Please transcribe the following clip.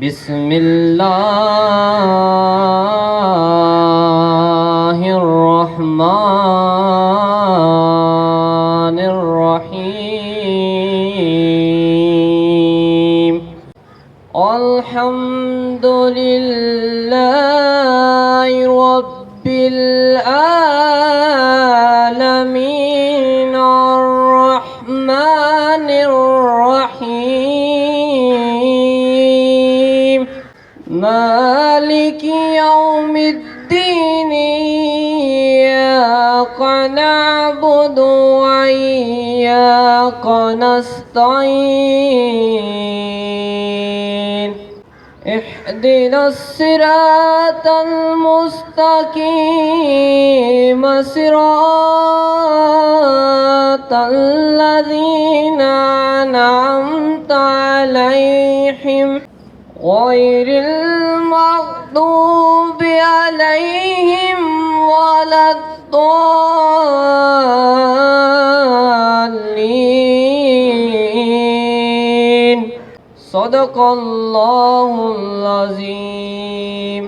بسم الله الرحمن الرحيم الحمد لله رب العالمين الرحمن الرحيم مالك يوم الدين إياك نعبد وإياك نستعين اهدنا الصراط المستقيم صراط الذين أنعمت عليهم غير المغضوب عليهم ولا الضالين صدق الله العظيم.